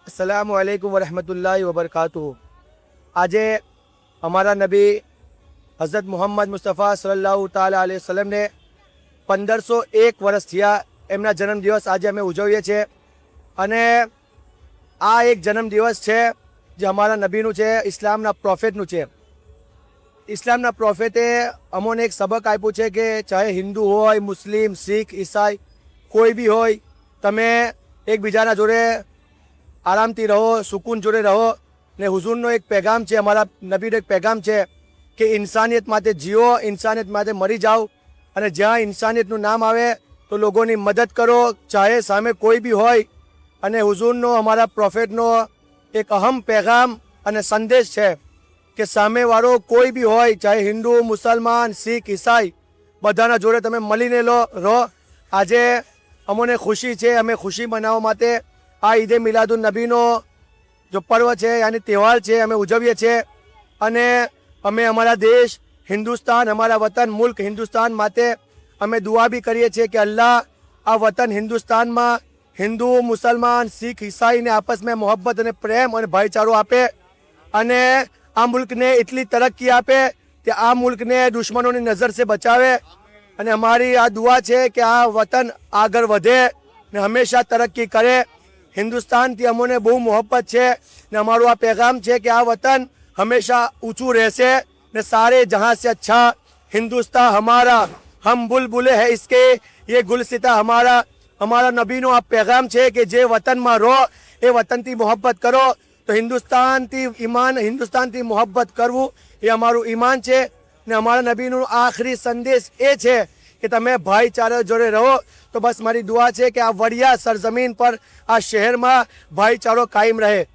अस्सलामु अलैकुम वरहमतुल्लाहि वबरकातुहू। આજે અમારા નબી હઝરત મુહમ્મદ મુસ્તફા સલ્લલ્લાહુ તાલા અલૈહિ વસલ્લમને 1501 વર્ષ થયા એમના જન્મદિવસ આજે અમે ઉજવીએ છીએ અને આ એક જન્મદિવસ છે જે અમારા નબીનું છે, ઇસ્લામના પ્રોફેટનું છે। ઇસ્લામના પ્રોફેટે અમોને એક સબક આપ્યું છે કે ચાહે હિન્દુ હોય, મુસ્લિમ, શીખ, ઈસાઈ કોઈ બી હોય, તમે એકબીજાના જોડે આરામથી રહો, સુકૂન જોડે રહો। ને હુઝુરનો એક પેગામ છે, અમારા નબીનો એક પેગામ છે કે ઇન્સાનિયત માટે જીવો, ઇન્સાનિયત માટે મરી જાઓ અને જ્યાં ઇન્સાનિયતનું નામ આવે તો લોકોની મદદ કરો, ચાહે સામે કોઈ બી હોય। અને હુઝુરનો અમારા પ્રોફેટનો એક અહમ પેગામ અને સંદેશ છે કે સામેવાળો કોઈ બી હોય, ચાહે હિન્દુ, મુસલમાન, શીખ, ઈસાઈ, બધાના જોડે તમે મળીને રહો। આજે અમોને ખુશી છે, અમે ખુશી મનાવવા માટે આ ઈદે મિલાદુન નબીનો जो पर्व है यानी त्यौहार है अमे उजवीए छे। अने अमे अमारा देश हिंदुस्तान, अमारा वतन मुल्क हिंदुस्तान माटे अमे दुआ भी करीए छे कि अल्लाह आ वतन हिंदुस्तान में हिंदू, मुसलमान, सीख, ईसाई ने आपस में मोहब्बत और प्रेम और भाईचारो आपे अने आ मुल्क ने इतनी तरक्की आपे कि आ मुल्क ने दुश्मनों की नज़र से बचावे। अने अमारी आ दुआ है कि आ वतन आगे बढ़े ने हमेशा तरक्की करे। हिंदुस्तान थी अमोने बहु मोहब्बत है ने अमारू आ पैगाम है कि आ वतन हमेशा ऊंचू रहसे ने सारे जहां से अच्छा हिंदुस्तान हमारा, हम बुलबुले है इसके, ये गुलसिता हमारा। हमारा नबी नो आ पैगाम है कि जे वतन में रो ए वतन थी मोहब्बत करो। तो हिंदुस्तान थी ईमान, हिंदुस्तान थी मोहब्बत करवू ये अमारू ईमान है। ने अमारा नबी नो आखिरी संदेश ए है कि तमे भाईचारा जोड़े रहो। तो बस मारी दुआ है कि आ वड़िया सरजमीन पर आ शहर में भाईचारो कायम रहे।